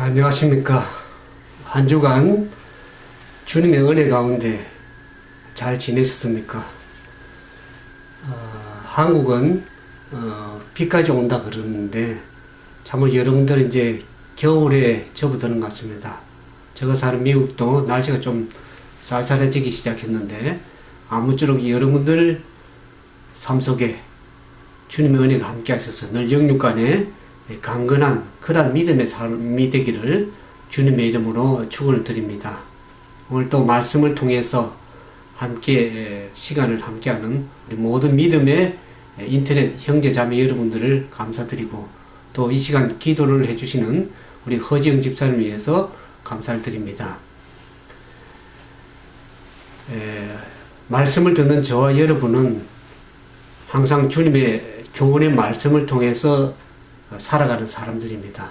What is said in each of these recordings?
안녕하십니까. 한 주간 주님의 은혜 가운데 잘 지내셨습니까? 한국은 비까지 온다 그러는데 참으로 여러분들 이제 겨울에 접어드는 것 같습니다. 제가 사는 미국도 날씨가 좀 쌀쌀해지기 시작했는데 아무쪼록 여러분들 삶 속에 주님의 은혜가 함께 하셔서 늘 영육간에 강건한 그러한 믿음의 삶이 되기를 주님의 이름으로 축원을 드립니다. 오늘 또 말씀을 통해서 함께 시간을 함께하는 우리 모든 믿음의 인터넷 형제 자매 여러분들을 감사드리고 또 이 시간 기도를 해주시는 우리 허지영 집사님을 위해서 감사를 드립니다. 말씀을 듣는 저와 여러분은 항상 주님의 교훈의 말씀을 통해서 살아가는 사람들입니다.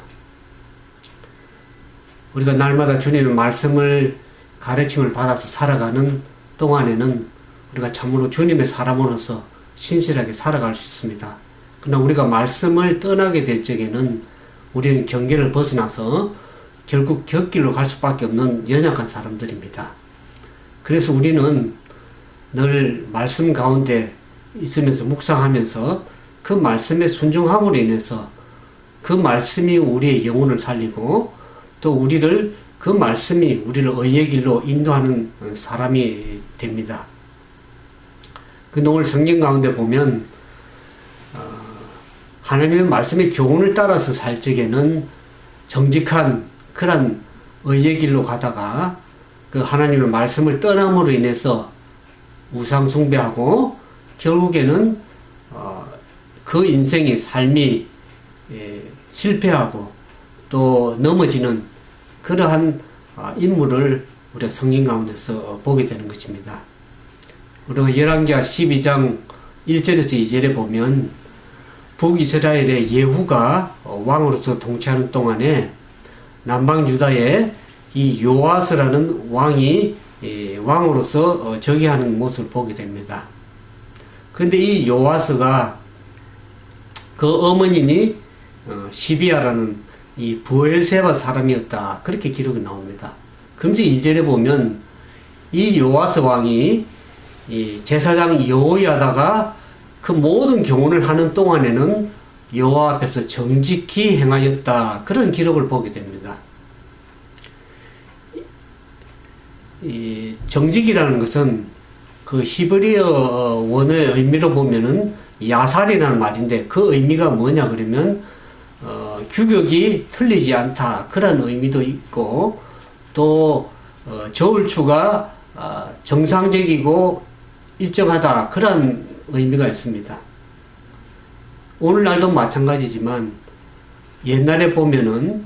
우리가 날마다 주님의 말씀을 가르침을 받아서 살아가는 동안에는 우리가 참으로 주님의 사람으로서 신실하게 살아갈 수 있습니다. 그러나 우리가 말씀을 떠나게 될 적에는 우리는 경계를 벗어나서 결국 곁길로 갈 수밖에 없는 연약한 사람들입니다. 그래서 우리는 늘 말씀 가운데 있으면서 묵상하면서 그 말씀에 순종함으로 인해서 그 말씀이 우리의 영혼을 살리고 또 우리를 그 말씀이 우리를 의의 길로 인도하는 사람이 됩니다. 근데 오늘 성경 가운데 보면 하나님의 말씀의 교훈을 따라서 살 적에는 정직한 그런 의의 길로 가다가 그 하나님의 말씀을 떠남으로 인해서 우상 숭배하고 결국에는 그 인생의 삶이 실패하고 또 넘어지는 그러한 인물을 우리가 성경 가운데서 보게 되는 것입니다. 우리가 열왕기하 12장 1절에서 2절에 보면 북이스라엘의 예후가 왕으로서 통치하는 동안에 남방 유다의 이 요아스라는 왕이 왕으로서 즉위하는 모습을 보게 됩니다. 그런데 이 요아스가 그 어머님이 시비아라는 이 브엘세바 사람이었다. 그렇게 기록이 나옵니다. 그러면서 2절에 보면 이 요아스 왕이 이 제사장 여호야다가 그 모든 경운을 하는 동안에는 여호와 앞에서 정직히 행하였다. 그런 기록을 보게 됩니다. 이 정직이라는 것은 그 히브리어 원어의 의미로 보면은 야살이라는 말인데 그 의미가 뭐냐 그러면 규격이 틀리지 않다 그런 의미도 있고 또 저울추가 정상적이고 일정하다 그런 의미가 있습니다. 오늘날도 마찬가지지만 옛날에 보면은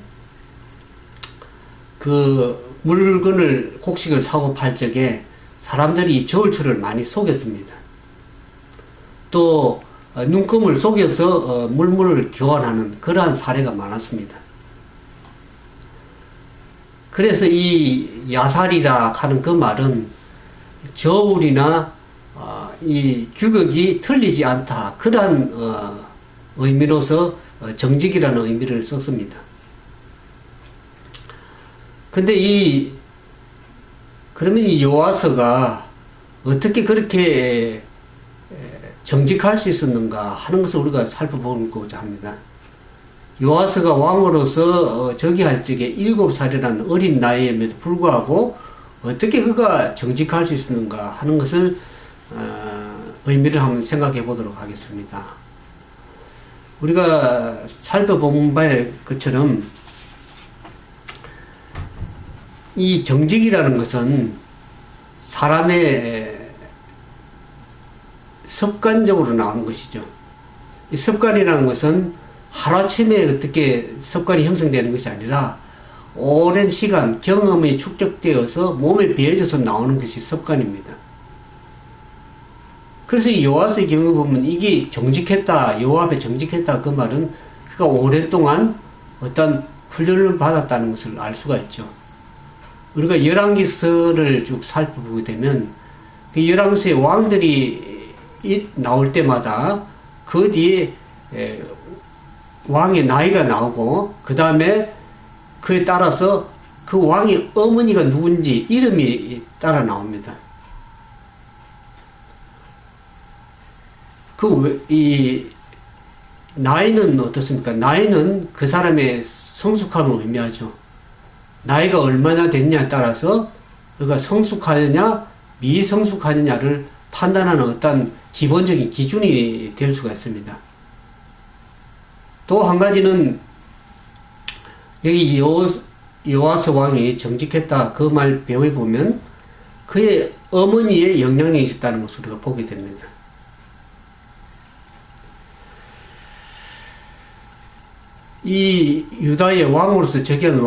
그 물건을 곡식을 사고 팔 적에 사람들이 저울추를 많이 속였습니다. 또 눈금을 속여서 물물을 교환하는 그러한 사례가 많았습니다. 그래서 이 야살이라 하는 그 말은 저울이나 이 규격이 틀리지 않다 그러한 의미로서 정직이라는 의미를 썼습니다. 근데 그러면 이 요아스가 어떻게 그렇게 정직할 수 있었는가 하는 것을 우리가 살펴보고자 합니다. 요아스가 왕으로서 즉위할 적에 7살이라는 어린 나이임에도 불구하고 어떻게 그가 정직할 수 있었는가 하는 것을 의미를 한번 생각해 보도록 하겠습니다. 우리가 살펴본 바의 것처럼 이 정직이라는 것은 사람의 습관적으로 나오는 것이죠. 이 습관이라는 것은 하루아침에 어떻게 습관이 형성되는 것이 아니라 오랜 시간 경험이 축적되어서 몸에 배어져서 나오는 것이 습관입니다. 그래서 이 여호와의 경우 보면 이게 정직했다, 여호와 앞에 정직했다 그 말은 그가 오랫동안 어떤 훈련을 받았다는 것을 알 수가 있죠. 우리가 열왕기서를 쭉 살펴보게 되면 그 열왕기서의 왕들이 나올 때마다 그 뒤에 왕의 나이가 나오고 그 다음에 그에 따라서 그 왕의 어머니가 누군지 이름이 따라 나옵니다. 이 나이는 어떻습니까? 나이는 그 사람의 성숙함을 의미하죠. 나이가 얼마나 됐냐에 따라서 그가 성숙하느냐 미성숙하느냐를 판단하는 어떤 기본적인 기준이 될 수가 있습니다. 또 한 가지는 여기 여호아스 왕이 정직했다 그 말 배워에 보면 그의 어머니의 영향력이 있었다는 것을 우리가 보게 됩니다. 이 유다의 왕으로서 즉위한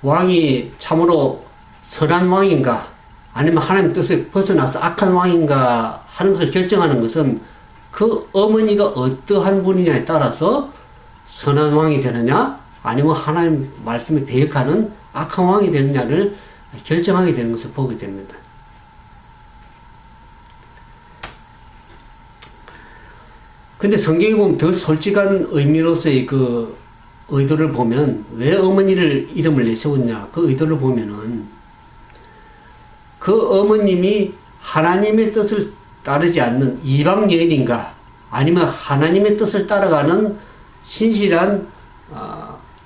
왕이 참으로 선한 왕인가 아니면 하나님의 뜻에 벗어나서 악한 왕인가 하는 것을 결정하는 것은 그 어머니가 어떠한 분이냐에 따라서 선한 왕이 되느냐 아니면 하나님 말씀에 배역하는 악한 왕이 되느냐를 결정하게 되는 것을 보게 됩니다. 근데 성경에 보면 더 솔직한 의미로서의 그 의도를 보면 왜 어머니를 이름을 내세웠냐 그 의도를 보면은 그 어머님이 하나님의 뜻을 따르지 않는 이방 여인인가 아니면 하나님의 뜻을 따라가는 신실한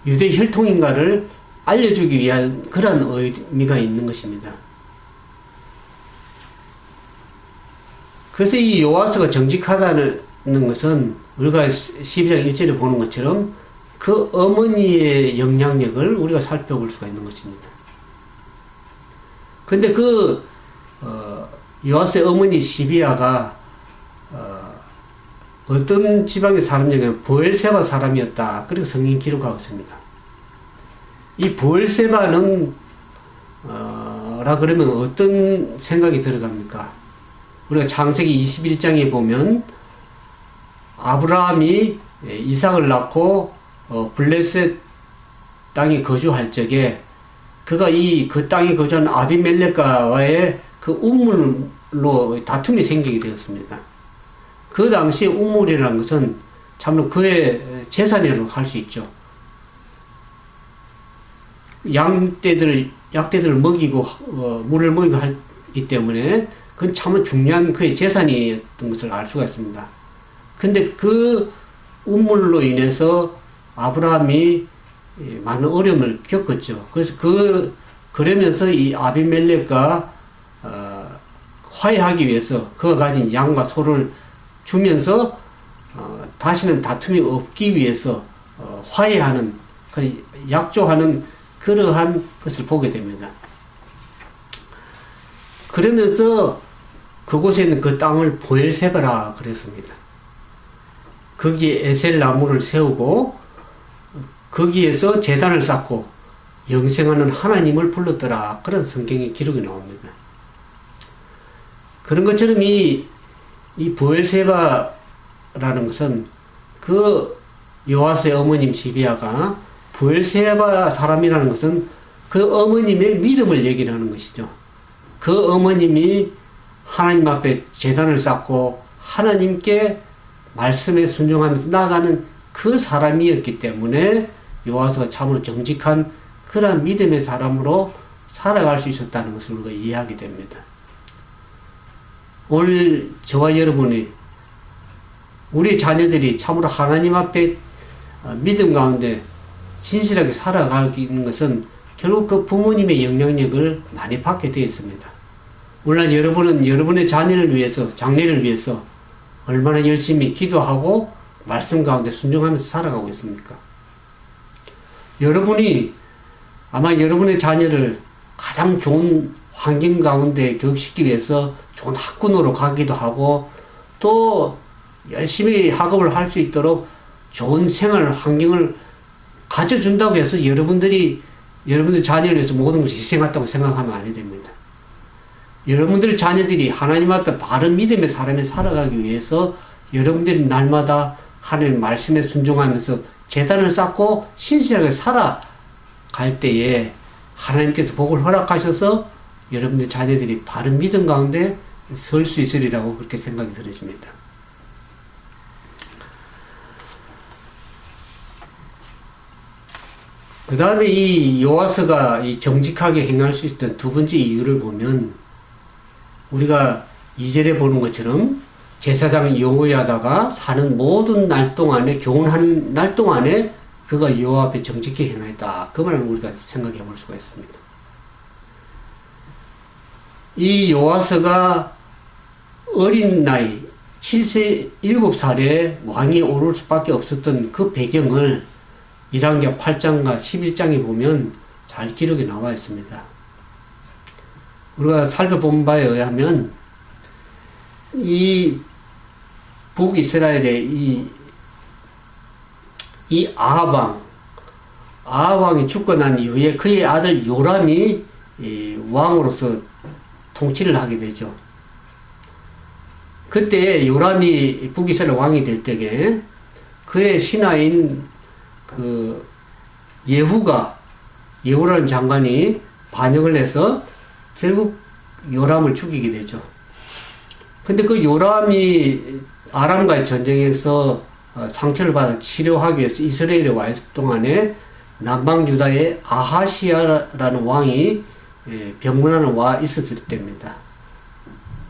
유대 혈통인가를 알려주기 위한 그런 의미가 있는 것입니다. 그래서 이 요아스가 정직하다는 것은 우리가 12장 1절에 보는 것처럼 그 어머니의 영향력을 우리가 살펴볼 수가 있는 것입니다. 근데 요아스의 어머니 시비아가 어떤 지방의 사람이냐면 브엘세바 사람이었다. 그렇게 성경이 기록하고 있습니다. 이 브엘세바는 라 그러면 어떤 생각이 들어갑니까? 우리가 창세기 21장에 보면 아브라함이 이삭을 낳고 블레셋 땅에 거주할 적에 그가 그 땅에 거주한 아비멜렉과의 그 우물로 다툼이 생기게 되었습니다. 그 당시 우물이라는 것은 참으로 그의 재산이라고 할 수 있죠. 약대들을 먹이고 물을 먹이고 하기 때문에 그건 참 중요한 그의 재산이었던 것을 알 수가 있습니다. 근데 그 우물로 인해서 아브라함이 많은 어려움을 겪었죠. 그래서 그러면서 이 아비멜렉과 화해하기 위해서 그가 가진 양과 소를 주면서 다시는 다툼이 없기 위해서 화해하는 약조하는 그러한 것을 보게 됩니다. 그러면서 그곳에 있는 그 땅을 보엘세바라 그랬습니다. 거기에 에셀 나무를 세우고 거기에서 제단을 쌓고 영생하는 하나님을 불렀더라. 그런 성경의 기록이 나옵니다. 그런 것처럼 이 브엘세바라는 것은 그 요아스의 어머님 시비아가 브엘세바 사람이라는 것은 그 어머님의 믿음을 얘기를 하는 것이죠. 그 어머님이 하나님 앞에 제단을 쌓고 하나님께 말씀에 순종하면서 나아가는 그 사람이었기 때문에 요아스가 참으로 정직한 그러한 믿음의 사람으로 살아갈 수 있었다는 것을 우리가 이해하게 됩니다. 오늘 저와 여러분이 우리 자녀들이 참으로 하나님 앞에 믿음 가운데 진실하게 살아가는 것은 결국 그 부모님의 영향력을 많이 받게 되어 있습니다. 물론 여러분은 여러분의 자녀를 위해서, 장래를 위해서 얼마나 열심히 기도하고 말씀 가운데 순종하면서 살아가고 있습니까? 여러분이 아마 여러분의 자녀를 가장 좋은 환경 가운데 교육시키기 위해서 좋은 학군으로 가기도 하고 또 열심히 학업을 할 수 있도록 좋은 생활 환경을 가져준다고 해서 여러분들 자녀를 위해서 모든 것을 희생했다고 생각하면 안 됩니다. 여러분들 자녀들이 하나님 앞에 바른 믿음의 사람이 살아가기 위해서 여러분들이 날마다 하나님의 말씀에 순종하면서 제단을 쌓고 신실하게 살아갈 때에 하나님께서 복을 허락하셔서 여러분들 자녀들이 바른 믿음 가운데 설 수 있으리라고 그렇게 생각이 들어집니다. 그 다음에 이 요아스가 이 정직하게 행할 수 있었던 두 번째 이유를 보면 우리가 2절에 보는 것처럼 제사장 여호야다가 사는 모든 날 동안에 교훈하는 날 동안에 그가 여호와 앞에 정직히 행하였다. 그 말을 우리가 생각해 볼 수가 있습니다. 이 요아스가 어린 나이 7세 7살에 왕이 오를 수밖에 없었던 그 배경을 1왕기하 8장과 11장에 보면 잘 기록이 나와 있습니다. 우리가 살펴본 바에 의하면 이 북이스라엘의 이 아합왕이 죽고 난 이후에 그의 아들 요람이 왕으로서 통치를 하게 되죠. 그때 요람이 북이스라엘 왕이 될 때에 그의 신하인 그 예후라는 장관이 반역을 해서 결국 요람을 죽이게 되죠. 근데 그 요람이 아람과의 전쟁에서 상처를 받아 치료하기 위해서 이스라엘에 와 있을 동안에 남방 유다의 아하시아라는 왕이 병문안에 와 있었을 때입니다.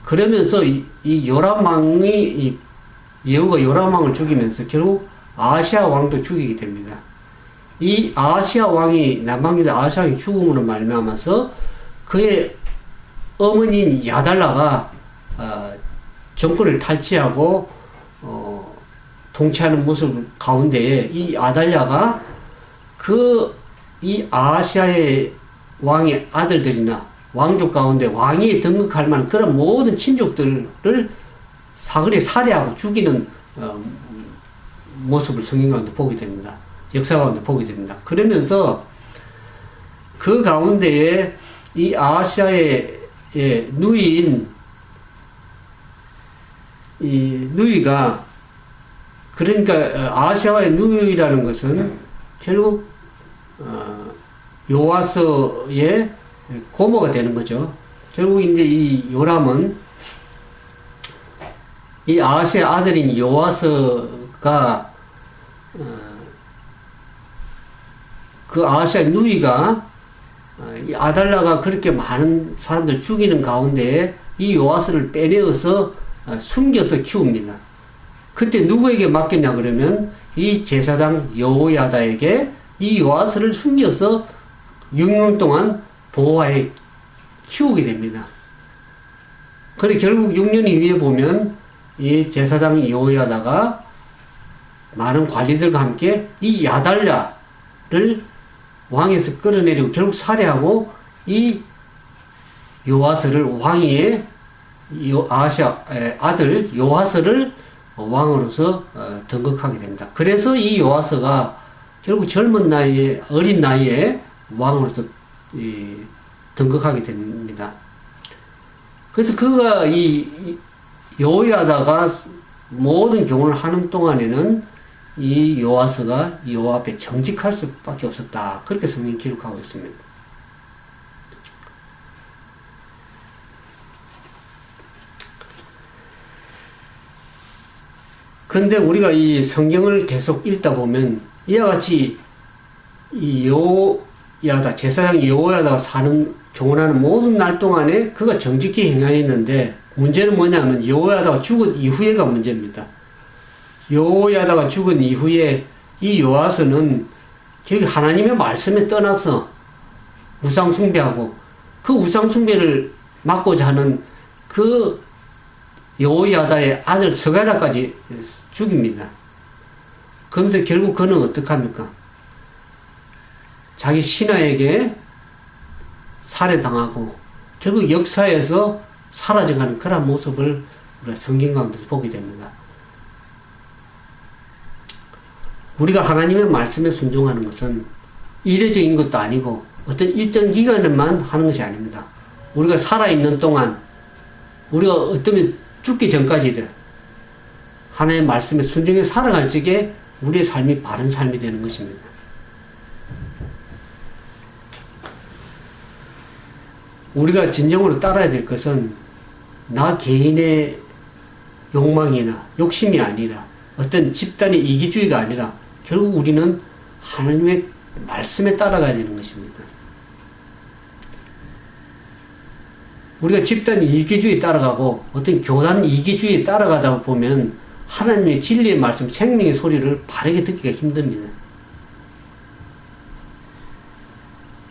그러면서 이 요람 왕이 예후가 요람 왕을 죽이면서 결국 아하시아 왕도 죽이게 됩니다. 이 아하시아 왕이 남방 유다 아하시아 왕이 죽음으로 말미암아서 그의 어머니인 야달라가 정권을 탈취하고 통치하는 모습 가운데에 이 아달랴가 이 아하시아의 왕의 아들들이나 왕족 가운데 왕위에 등극할 만한 그런 모든 친족들을 사거리에 살해하고 죽이는 모습을 성경 가운데 보게 됩니다. 역사 가운데 보게 됩니다. 그러면서 그 가운데에 이 아하시아의 누이인 이 누이가 그러니까 아하시아의 누이라는 것은 결국 요아스의 고모가 되는 거죠. 결국 이제 이 요람은 이 아하시아 아들인 요아스가 그 아하시아 누이가 이 아달라가 그렇게 많은 사람들 죽이는 가운데 이 요아스를 빼내어서 숨겨서 키웁니다. 그때 누구에게 맡겼냐 그러면 이 제사장 여호야다에게 이 요아스를 숨겨서 6년 동안 보호하에 키우게 됩니다. 그래 결국 6년 이후에 보면 이 제사장 여호야다가 많은 관리들과 함께 이 야달랴를 왕에서 끌어내리고 결국 살해하고 이 요아스를 왕위에 아하시아 아들 요아스를 왕으로서 등극하게 됩니다. 그래서 이 요아스가 결국 어린 나이에 왕으로서 등극하게 됩니다. 그래서 그가 이 여호야다가 모든 경험을 하는 동안에는 이 요아스가 여호와 앞에 정직할 수밖에 없었다. 그렇게 성경이 기록하고 있습니다. 근데 우리가 이 성경을 계속 읽다 보면 이와 같이 이 제사장 여호야다가 경원하는 모든 날 동안에 그가 정직히 행하였는데 문제는 뭐냐면 여호야다가 죽은 이후에가 문제입니다. 여호야다가 죽은 이후에 이 요아스는 결국 하나님의 말씀에 떠나서 우상 숭배하고 그 우상 숭배를 막고자 하는 그 여호야다의 아들 스가랴까지 죽입니다. 그러면서 결국 그는 어떡합니까? 자기 신하에게 살해당하고 결국 역사에서 사라져가는 그런 모습을 우리가 성경 가운데서 보게 됩니다. 우리가 하나님의 말씀에 순종하는 것은 이례적인 것도 아니고 어떤 일정 기간에만 하는 것이 아닙니다. 우리가 살아있는 동안 우리가 어쩌면 죽기 전까지도 하나님의 말씀에 순종해 살아갈 적에 우리의 삶이 바른 삶이 되는 것입니다. 우리가 진정으로 따라야 될 것은 나 개인의 욕망이나 욕심이 아니라 어떤 집단의 이기주의가 아니라 결국 우리는 하나님의 말씀에 따라가야 되는 것입니다. 우리가 집단 이기주의에 따라가고 어떤 교단 이기주의에 따라가다 보면 하나님의 진리의 말씀, 생명의 소리를 바르게 듣기가 힘듭니다.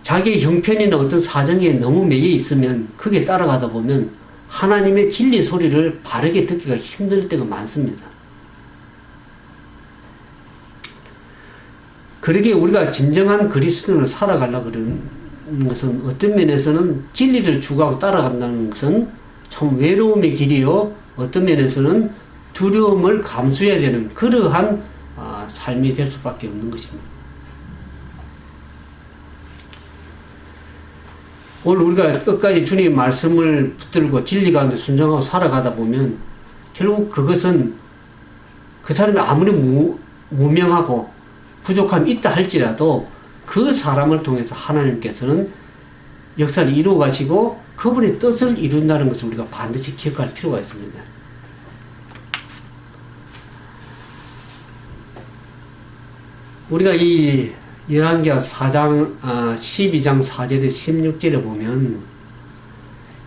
자기의 형편이나 어떤 사정에 너무 매여 있으면 거기에 따라가다 보면 하나님의 진리의 소리를 바르게 듣기가 힘들 때가 많습니다. 그러기에 우리가 진정한 그리스도인으로 살아가려고 그러는 것은 어떤 면에서는 진리를 추구하고 따라간다는 것은 참 외로움의 길이요, 어떤 면에서는 두려움을 감수해야 되는 그러한 삶이 될 수밖에 없는 것입니다. 오늘 우리가 끝까지 주님의 말씀을 붙들고 진리 가운데 순종하고 살아가다 보면 결국 그것은 그 사람이 아무리 무명하고 부족함이 있다 할지라도 그 사람을 통해서 하나님께서는 역사를 이루어 가시고 그분의 뜻을 이룬다는 것을 우리가 반드시 기억할 필요가 있습니다. 우리가 이 열왕기하 4장, 12장 4절에 16절에 보면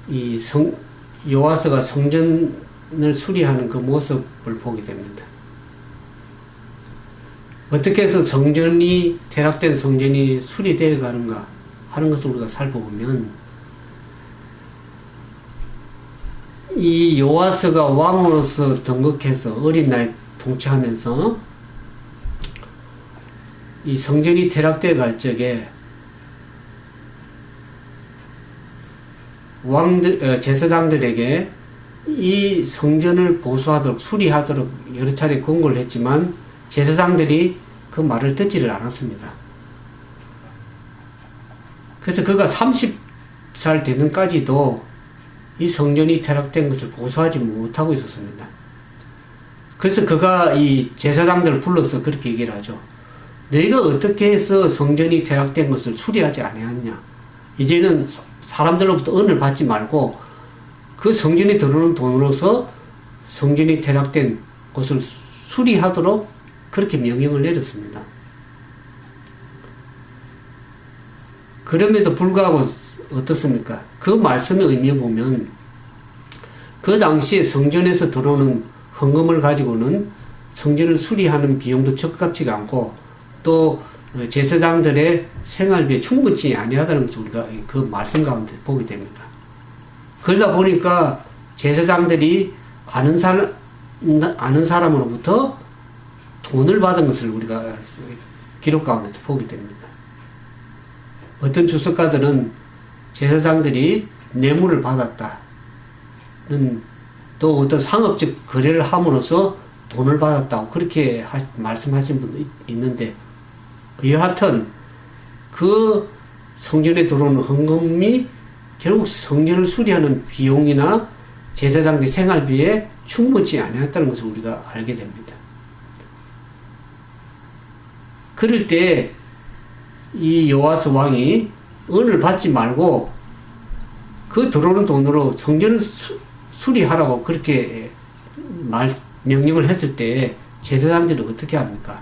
이 여호와서가 성전을 수리하는 그 모습을 보게 됩니다. 어떻게 해서 성전이, 퇴락된 성전이 수리되어 가는가 하는 것을 우리가 살펴보면 이 여호와서가 왕으로서 등극해서 어린 나이 통치하면서 이 성전이 퇴락되어 갈 적에 제사장들에게 이 성전을 보수하도록, 수리하도록 여러 차례 권고를 했지만 제사장들이 그 말을 듣지를 않았습니다. 그래서 그가 30살 되는까지도 이 성전이 퇴락된 것을 보수하지 못하고 있었습니다. 그래서 그가 이 제사장들을 불러서 그렇게 얘기를 하죠. 너희가 어떻게 해서 성전이 퇴락된 것을 수리하지 아니하느냐? 이제는 사람들로부터 은을 받지 말고 그 성전에 들어오는 돈으로서 성전이 퇴락된 것을 수리하도록 그렇게 명령을 내렸습니다. 그럼에도 불구하고 어떻습니까? 그 말씀의 의미에 보면 그 당시에 성전에서 들어오는 헌금을 가지고는 성전을 수리하는 비용도 적합치가 않고 또 제사장들의 생활비에 충분치 아니하다는 것을 우리가 그 말씀 가운데 보게 됩니다. 그러다 보니까 제사장들이 아는 사람으로부터 돈을 받은 것을 우리가 기록 가운데서 보게 됩니다. 어떤 주석가들은 제사장들이 뇌물을 받았다는, 또 어떤 상업적 거래를 함으로써 돈을 받았다고 그렇게 말씀하신 분도 있는데, 여하튼 그 성전에 들어오는 헌금이 결국 성전을 수리하는 비용이나 제사장의 생활비에 충분치 아니었다는 것을 우리가 알게 됩니다. 그럴 때 이 여호와스 왕이 은을 받지 말고 그 들어오는 돈으로 성전을 수리하라고 그렇게 명령을 했을 때 제사장들이 어떻게 합니까?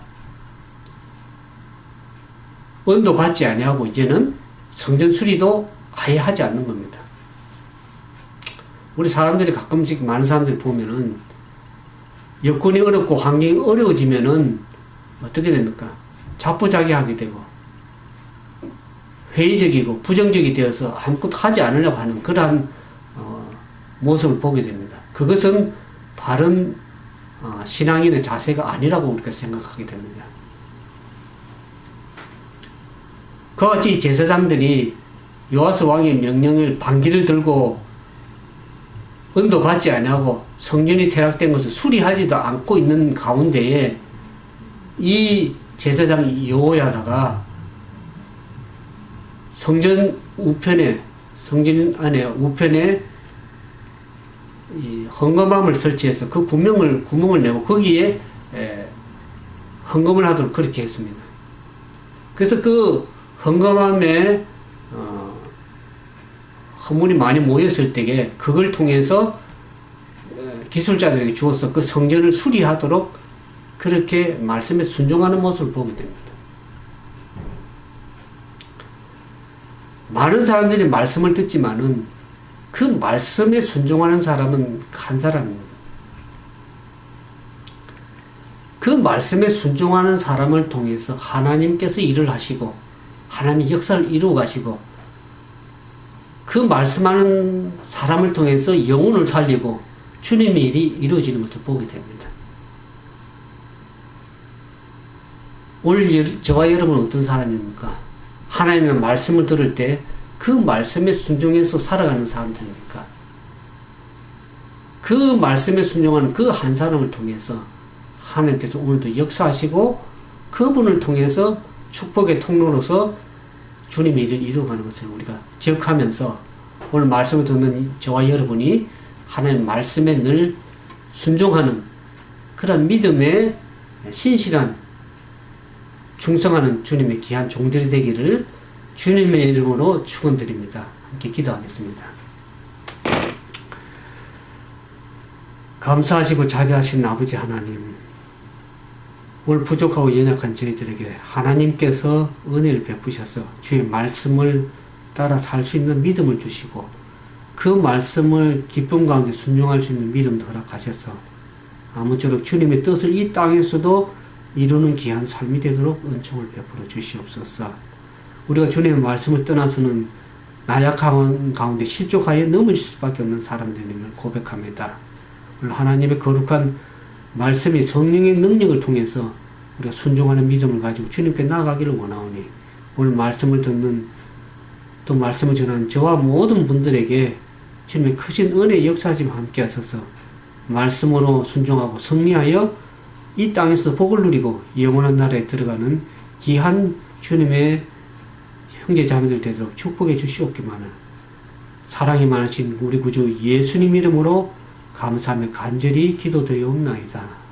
은도 받지 아니하고 이제는 성전 수리도 아예 하지 않는 겁니다. 우리 사람들이 가끔씩 많은 사람들 보면은 여건이 어렵고 환경이 어려워지면은 어떻게 됩니까? 자포자기하게 되고 회의적이고 부정적이 되어서 아무것도 하지 않으려고 하는 그러한 모습을 보게 됩니다. 그것은 바른 신앙인의 자세가 아니라고 우리가 생각하게 됩니다. 그와 같이 제사장들이 요아스 왕의 명령을 반기를 들고 은도 받지 아니하고 성전이 퇴락된 것을 수리하지도 않고 있는 가운데에 이 제사장 여호야다가 성전 안에 우편에 이 헌금함을 설치해서 그 구멍을 내고 거기에 헌금을 하도록 그렇게 했습니다. 그래서 그 헌금함에 허물이 많이 모였을 때에 그걸 통해서 기술자들에게 주어서 그 성전을 수리하도록 그렇게 말씀에 순종하는 모습을 보게 됩니다. 많은 사람들이 말씀을 듣지만은 그 말씀에 순종하는 사람은 한 사람입니다. 그 말씀에 순종하는 사람을 통해서 하나님께서 일을 하시고 하나님이 역사를 이루어 가시고 그 말씀하는 사람을 통해서 영혼을 살리고 주님의 일이 이루어지는 것을 보게 됩니다. 오늘 저와 여러분은 어떤 사람입니까? 하나님의 말씀을 들을 때 그 말씀에 순종해서 살아가는 사람들입니까? 그 말씀에 순종하는 그 한 사람을 통해서 하나님께서 오늘도 역사하시고 그분을 통해서 축복의 통로로서 주님의 일을 이루어가는 것을 우리가 기억하면서 오늘 말씀을 듣는 저와 여러분이 하나님의 말씀에 늘 순종하는 그런 믿음의 신실한 충성하는 주님의 귀한 종들이 되기를 주님의 이름으로 축원드립니다. 함께 기도하겠습니다. 감사하시고 자비하신 아버지 하나님, 오늘 부족하고 연약한 저희들에게 하나님께서 은혜를 베푸셔서 주의 말씀을 따라 살 수 있는 믿음을 주시고 그 말씀을 기쁨 가운데 순종할 수 있는 믿음도 허락하셔서 아무쪼록 주님의 뜻을 이 땅에서도 이루는 귀한 삶이 되도록 은총을 베풀어 주시옵소서. 우리가 주님의 말씀을 떠나서는 나약한 가운데 실족하여 넘어질 수밖에 없는 사람들임을 고백합니다. 오늘 하나님의 거룩한 말씀이 성령의 능력을 통해서 우리가 순종하는 믿음을 가지고 주님께 나아가기를 원하오니 오늘 말씀을 듣는 또 말씀을 전하는 저와 모든 분들에게 주님의 크신 은혜의 역사하심 함께 하셔서 말씀으로 순종하고 승리하여 이 땅에서 복을 누리고 영원한 나라에 들어가는 귀한 주님의 형제 자매들 되도록 축복해 주시옵기만을 사랑이 많으신 우리 구주 예수님 이름으로 감사하며 간절히 기도드리옵나이다.